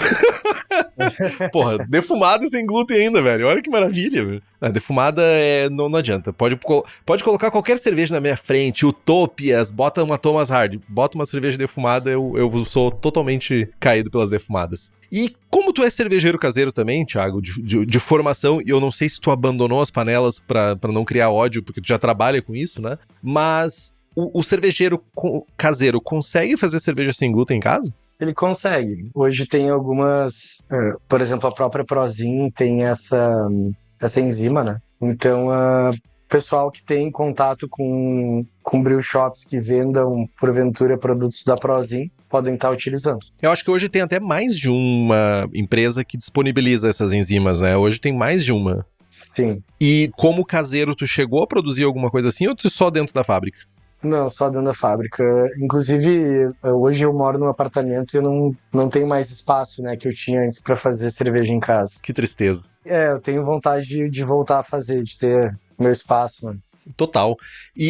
B: Porra, defumada sem glúten ainda, velho. Olha que maravilha, velho. Defumada não adianta. Pode colocar qualquer cerveja na minha frente, Utopias, bota uma Thomas Hard, bota uma cerveja defumada, eu sou totalmente caído pelas defumadas. E como tu é cervejeiro caseiro também, Thiago, de formação, e eu não sei se tu abandonou as panelas pra não criar ódio, porque tu já trabalha com isso, né? Mas o cervejeiro caseiro consegue fazer cerveja sem glúten em casa?
C: Ele consegue. Hoje tem algumas... por exemplo, a própria Prozin tem essa enzima, né? Então, pessoal que tem contato com brew shops que vendam, porventura, produtos da Prozin, podem estar utilizando.
B: Eu acho que hoje tem até mais de uma empresa que disponibiliza essas enzimas, né? Hoje tem mais de uma.
C: Sim.
B: E como caseiro, tu chegou a produzir alguma coisa assim ou tu só dentro da fábrica?
C: Não, só dentro da fábrica. Inclusive, hoje eu moro num apartamento e eu não tenho mais espaço, né, que eu tinha antes pra fazer cerveja em casa.
B: Que tristeza.
C: Eu tenho vontade de voltar a fazer, de ter meu espaço, mano.
B: Total.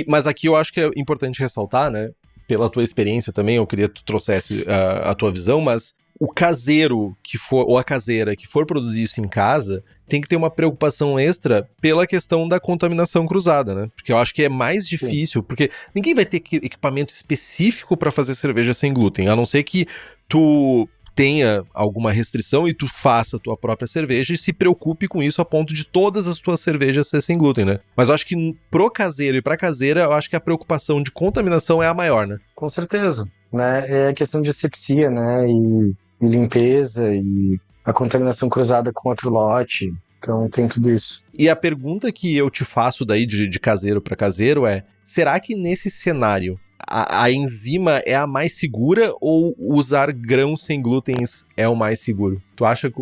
B: Mas aqui eu acho que é importante ressaltar, né, pela tua experiência também, eu queria que tu trouxesse a tua visão, mas o caseiro ou a caseira que for produzir isso em casa tem que ter uma preocupação extra pela questão da contaminação cruzada, né? Porque eu acho que é mais difícil, porque ninguém vai ter equipamento específico para fazer cerveja sem glúten, a não ser que tu tenha alguma restrição e tu faça a tua própria cerveja e se preocupe com isso a ponto de todas as tuas cervejas ser sem glúten, né? Mas eu acho que pro caseiro e pra caseira, eu acho que a preocupação de contaminação é a maior, né?
C: Com certeza, né? É questão de asepsia, né? E limpeza e a contaminação cruzada com outro lote. Então tem tudo isso.
B: E a pergunta que eu te faço daí de caseiro para caseiro é: será que nesse cenário a enzima é a mais segura ou usar grãos sem glúten é o mais seguro?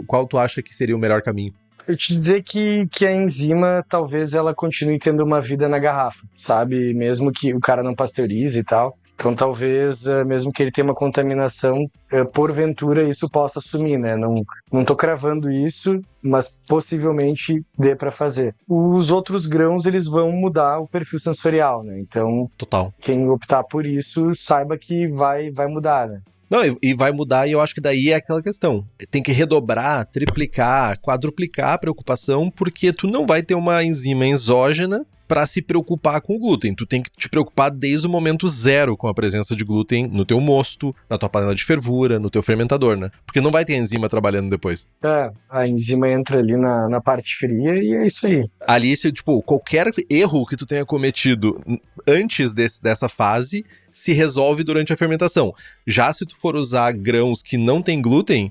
B: Qual tu acha que seria o melhor caminho?
C: Eu te dizer que a enzima talvez ela continue tendo uma vida na garrafa, sabe? Mesmo que o cara não pasteurize e tal. Então talvez, mesmo que ele tenha uma contaminação, porventura isso possa sumir, né? Não tô cravando isso, mas possivelmente dê para fazer. Os outros grãos, eles vão mudar o perfil sensorial, né? Então,
B: total.
C: Quem optar por isso, saiba que vai mudar, né?
B: Não, e vai mudar, e eu acho que daí é aquela questão. Tem que redobrar, triplicar, quadruplicar a preocupação, porque tu não vai ter uma enzima exógena para se preocupar com o glúten. Tu tem que te preocupar desde o momento zero com a presença de glúten no teu mosto, na tua panela de fervura, no teu fermentador, né? Porque não vai ter enzima trabalhando depois.
C: A enzima entra ali na parte fria e é isso aí.
B: Ali, qualquer erro que tu tenha cometido antes dessa fase se resolve durante a fermentação. Já se tu for usar grãos que não tem glúten,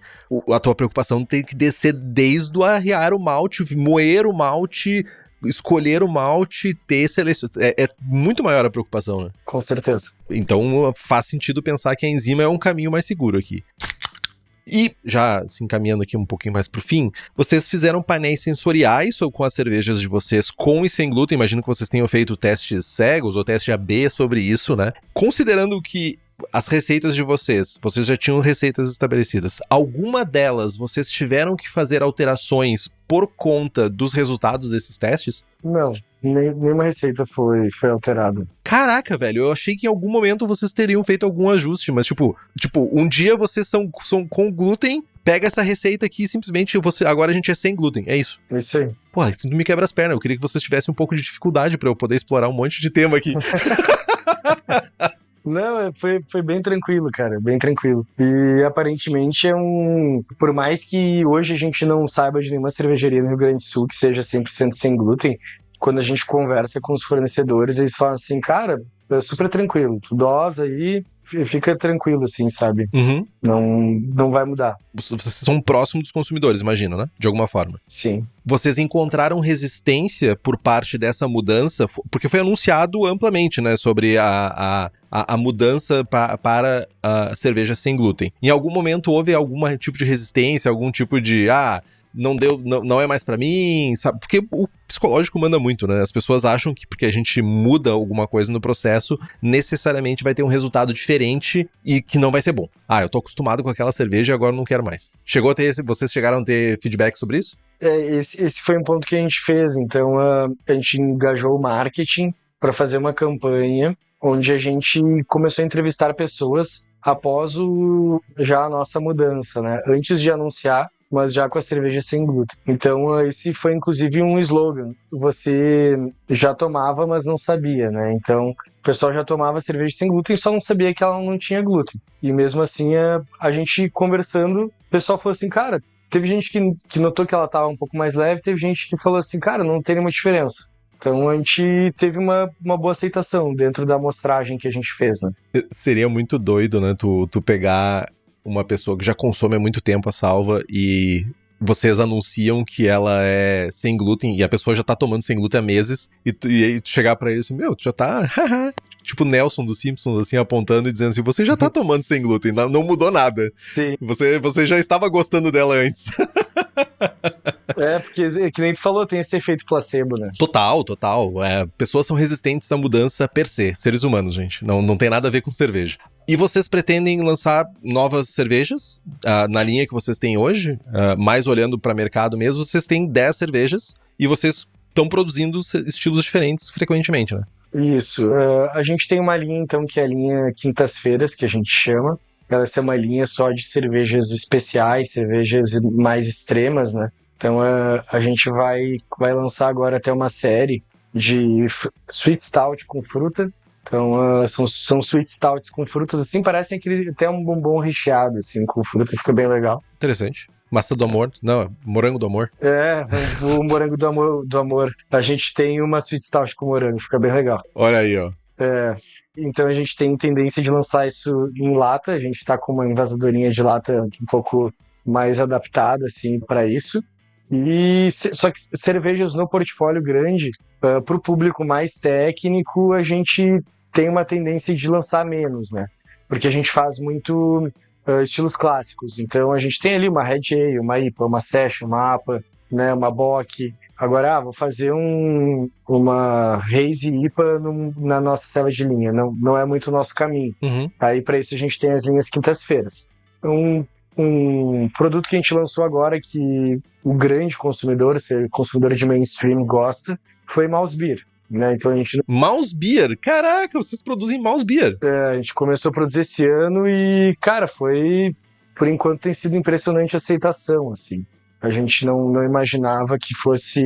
B: a tua preocupação tem que descer desde o arriar o malte, moer o malte, escolher o malte, ter seleção. É muito maior a preocupação, né?
C: Com certeza.
B: Então faz sentido pensar que a enzima é um caminho mais seguro aqui. E, já se encaminhando aqui um pouquinho mais pro fim, vocês fizeram painéis sensoriais com as cervejas de vocês com e sem glúten. Imagino que vocês tenham feito testes cegos ou teste AB sobre isso, né? Considerando que as receitas de vocês já tinham receitas estabelecidas. Alguma delas vocês tiveram que fazer alterações por conta dos resultados desses testes?
C: Não, nenhuma receita foi alterada.
B: Caraca, velho, eu achei que em algum momento vocês teriam feito algum ajuste, mas tipo, um dia vocês são com glúten, pega essa receita aqui e simplesmente agora a gente é sem glúten, é isso?
C: Isso aí.
B: Porra, isso não me quebra as pernas, eu queria que vocês tivessem um pouco de dificuldade pra eu poder explorar um monte de tema aqui.
C: Não, foi bem tranquilo, cara, bem tranquilo. E aparentemente por mais que hoje a gente não saiba de nenhuma cervejaria no Rio Grande do Sul que seja 100% sem glúten, quando a gente conversa com os fornecedores, eles falam assim, cara, é super tranquilo, tu dosa aí, fica tranquilo, assim, sabe?
B: Uhum.
C: Não vai mudar.
B: Vocês são próximos dos consumidores, imagino, né? De alguma forma.
C: Sim.
B: Vocês encontraram resistência por parte dessa mudança? Porque foi anunciado amplamente, né? Sobre a mudança para a cerveja sem glúten. Em algum momento houve algum tipo de resistência, algum tipo de... não deu, não é mais pra mim, sabe? Porque o psicológico manda muito, né? As pessoas acham que porque a gente muda alguma coisa no processo, necessariamente vai ter um resultado diferente e que não vai ser bom. Eu tô acostumado com aquela cerveja e agora não quero mais. Vocês chegaram a ter feedback sobre isso?
C: Esse foi um ponto que a gente fez. Então, a gente engajou o marketing para fazer uma campanha onde a gente começou a entrevistar pessoas após já a nossa mudança, né? Antes de anunciar, mas já com a cerveja sem glúten. Então, esse foi inclusive um slogan. Você já tomava, mas não sabia, né? Então, o pessoal já tomava cerveja sem glúten, só não sabia que ela não tinha glúten. E mesmo assim, a gente conversando, o pessoal falou assim, cara, teve gente que notou que ela tava um pouco mais leve, teve gente que falou assim, cara, não tem nenhuma diferença. Então a gente teve uma boa aceitação dentro da amostragem que a gente fez, né?
B: Seria muito doido, né? Tu pegar uma pessoa que já consome há muito tempo a Salva e vocês anunciam que ela é sem glúten e a pessoa já tá tomando sem glúten há meses e tu chegar pra ele assim, tu já tá... tipo Nelson dos Simpsons, assim, apontando e dizendo assim, você já tá tomando sem glúten, não mudou nada.
C: Sim.
B: Você já estava gostando dela antes.
C: Porque que nem tu falou, tem esse efeito placebo, né?
B: Total. Pessoas são resistentes à mudança per se, seres humanos, gente. Não tem nada a ver com cerveja. E vocês pretendem lançar novas cervejas na linha que vocês têm hoje? Mais olhando para mercado mesmo, vocês têm 10 cervejas e vocês estão produzindo estilos diferentes frequentemente, né?
C: Isso. A gente tem uma linha, então, que é a linha Quintas-Feiras, que a gente chama. Ela é uma linha só de cervejas especiais, cervejas mais extremas, né? Então, a gente vai lançar agora até uma série de Sweet Stout com fruta. Então, são Sweet Stouts com frutas, assim, parecem até um bombom recheado, assim, com fruta, fica bem legal.
B: Interessante. Massa do amor. Não, morango do amor.
C: O morango do amor. A gente tem uma Sweet Stout com morango, fica bem legal.
B: Olha aí, ó.
C: Então a gente tem tendência de lançar isso em lata, a gente tá com uma envasadorinha de lata um pouco mais adaptada, assim, para isso. Só que cervejas no portfólio grande, pro público mais técnico, a gente tem uma tendência de lançar menos, né? Porque a gente faz muito estilos clássicos. Então a gente tem ali uma Red Ale, uma IPA, uma Session, uma APA, né, uma Bock. Agora, vou fazer uma Hazy IPA na nossa cela de linha. Não é muito o nosso caminho.
B: Uhum.
C: Aí, para isso, a gente tem as linhas Quintas-Feiras. Um produto que a gente lançou agora que o grande consumidor de mainstream gosta, foi Mouse Beer. Né? Então a gente...
B: Mouse Beer? Caraca, vocês produzem Mouse Beer.
C: A gente começou a produzir esse ano e, cara, por enquanto tem sido impressionante a aceitação, assim. A gente não imaginava que fosse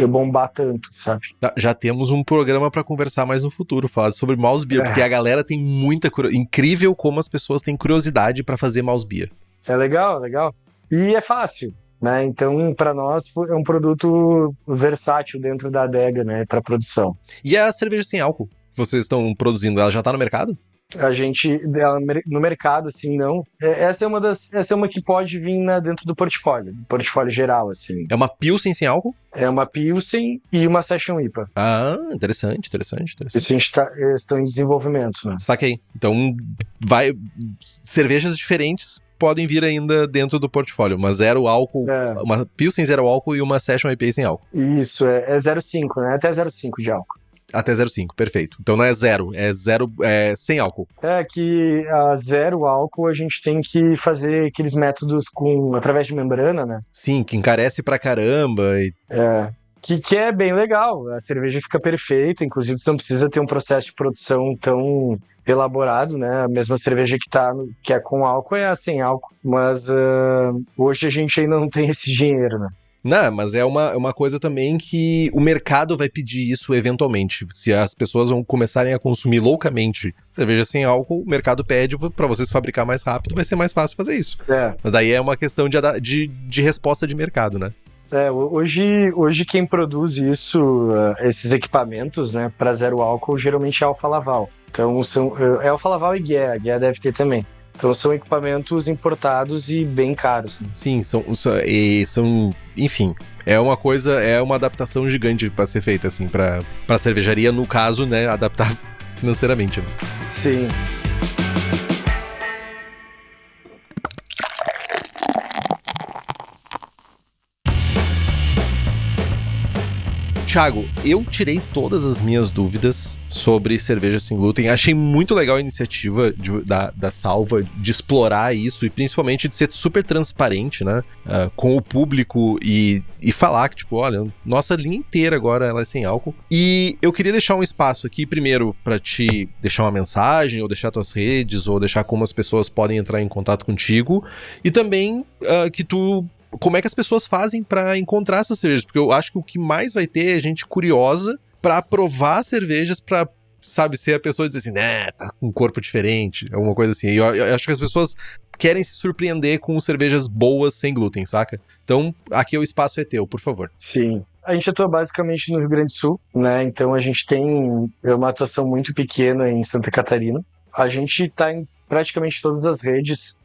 C: bombar tanto, sabe?
B: Já temos um programa pra conversar mais no futuro, falar sobre Mouse Beer, porque a galera tem muita curiosidade. Incrível como as pessoas têm curiosidade pra fazer Mouse Beer.
C: É legal. E é fácil, né? Então, pra nós, é um produto versátil dentro da adega, né? Pra produção.
B: E a cerveja sem álcool que vocês estão produzindo, ela já tá no mercado?
C: A gente, no mercado, assim, não. Essa é uma que pode vir dentro do portfólio geral, assim.
B: É uma Pilsen sem álcool?
C: É uma Pilsen e uma Session IPA.
B: Interessante.
C: Isso a gente estão em desenvolvimento, né?
B: Saquei. Então, cervejas diferentes podem vir ainda dentro do portfólio, mas zero álcool, uma Pilsen zero álcool e uma Session IPA sem álcool.
C: Isso, é 0,5, né? Até 0,5 de álcool.
B: Até 0,5, perfeito. Então não é zero sem álcool.
C: Que a zero álcool a gente tem que fazer aqueles métodos através de membrana, né?
B: Sim, que encarece pra caramba.
C: Que é bem legal, a cerveja fica perfeita, inclusive você não precisa ter um processo de produção tão elaborado, né? A mesma cerveja que é com álcool é a sem álcool, mas hoje a gente ainda não tem esse dinheiro, né?
B: Não, mas é uma coisa também que o mercado vai pedir isso eventualmente. Se as pessoas vão começarem a consumir loucamente cerveja sem álcool, o mercado pede pra vocês fabricar mais rápido, vai ser mais fácil fazer isso. Mas daí é uma questão de resposta de mercado, né?
C: Hoje quem produz isso, esses equipamentos, né, para zero álcool, geralmente é Alfa Laval. Então é Alfa Laval e Guia, a Guia deve ter também. Então são equipamentos importados e bem caros. Né?
B: Sim, são, enfim, é uma adaptação gigante para ser feita, assim, para cervejaria, no caso, né, adaptar financeiramente. Né?
C: Sim.
B: Thiago, eu tirei todas as minhas dúvidas sobre cerveja sem glúten. Achei muito legal a iniciativa da Salva de explorar isso e principalmente de ser super transparente, né? Com o público e falar que, tipo, olha, nossa linha inteira agora ela é sem álcool. E eu queria deixar um espaço aqui, primeiro, pra te deixar uma mensagem, ou deixar tuas redes, ou deixar como as pessoas podem entrar em contato contigo. E também como é que as pessoas fazem pra encontrar essas cervejas? Porque eu acho que o que mais vai ter é gente curiosa pra provar cervejas, pra, sabe, ser a pessoa dizer assim, né, tá com um corpo diferente, alguma coisa assim. E eu acho que as pessoas querem se surpreender com cervejas boas sem glúten, saca? Então, aqui o espaço é teu, por favor.
C: Sim. A gente atua basicamente no Rio Grande do Sul, né? Então a gente tem uma atuação muito pequena em Santa Catarina. A gente tá em praticamente todas as redes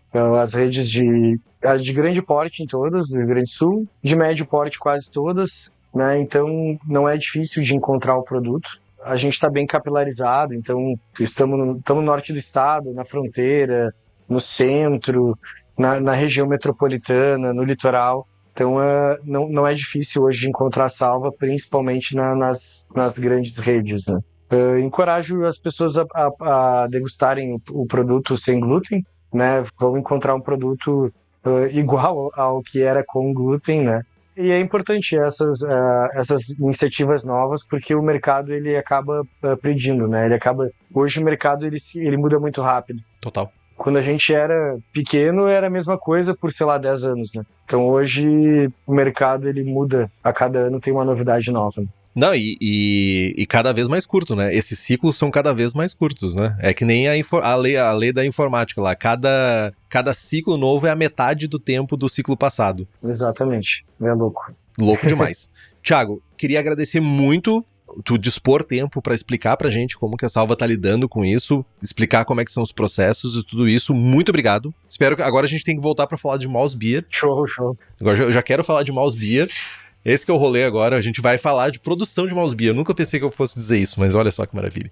C: de grande porte em todas, do Rio Grande do Sul, de médio porte quase todas, né? Então não é difícil de encontrar o produto. A gente está bem capilarizado, então estamos no norte do estado, na fronteira, no centro, na região metropolitana, no litoral. Então não é difícil hoje de encontrar Salva, principalmente nas grandes redes, né? Encorajo as pessoas a degustarem o produto sem glúten, né? Vão encontrar um produto igual ao que era com glúten, né? E é importante essas iniciativas novas, porque o mercado ele acaba pedindo, né? Hoje o mercado ele muda muito rápido.
B: Total.
C: Quando a gente era pequeno, era a mesma coisa por, 10 anos, né? Então hoje o mercado ele muda, a cada ano tem uma novidade nova.
B: Não, e cada vez mais curto, né? Esses ciclos são cada vez mais curtos, né? É que nem a lei da informática lá. Cada ciclo novo é a metade do tempo do ciclo passado.
C: Exatamente. É louco.
B: Louco demais. Thiago, queria agradecer muito tu dispor tempo pra explicar pra gente como que a Salva tá lidando com isso, explicar como é que são os processos e tudo isso. Muito obrigado. Espero que agora a gente tem que voltar pra falar de Mouse Beer.
C: Show.
B: Agora eu já quero falar de Mouse Beer. Esse que é o rolê agora, a gente vai falar de produção de Mouse Beer. Eu nunca pensei que eu fosse dizer isso, mas olha só que maravilha.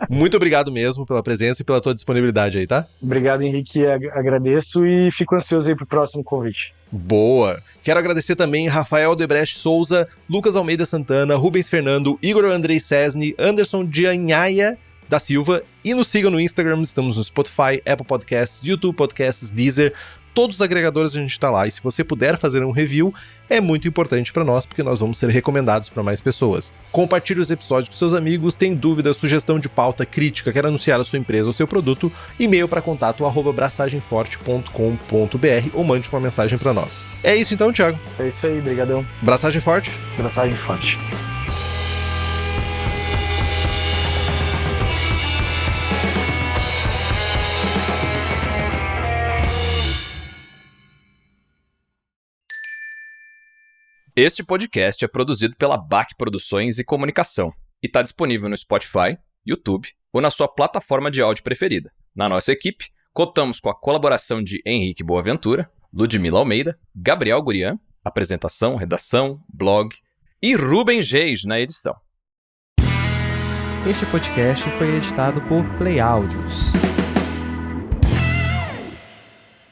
B: Muito obrigado mesmo pela presença e pela tua disponibilidade aí, tá?
C: Obrigado, Henrique, agradeço e fico ansioso aí pro próximo convite.
B: Boa! Quero agradecer também Rafael Debrecht Souza, Lucas Almeida Santana, Rubens Fernando, Igor Andrei Cesni, Anderson Dianhaia da Silva, e nos sigam no Instagram, estamos no Spotify, Apple Podcasts, YouTube Podcasts, Deezer, todos os agregadores a gente tá lá, e se você puder fazer um review, é muito importante para nós, porque nós vamos ser recomendados para mais pessoas. Compartilhe os episódios com seus amigos, tem dúvida, sugestão de pauta, crítica, quer anunciar a sua empresa ou seu produto, e-mail para contato@braçagemforte.com.br ou mande uma mensagem para nós. É isso então, Thiago.
C: É isso aí, brigadão.
B: Braçagem Forte.
C: Braçagem Forte.
E: Este podcast é produzido pela BAC Produções e Comunicação e está disponível no Spotify, YouTube ou na sua plataforma de áudio preferida. Na nossa equipe, contamos com a colaboração de Henrique Boaventura, Ludmila Almeida, Gabriel Gurian, apresentação, redação, blog e Rubens Reis na edição.
F: Este podcast foi editado por Play Áudios.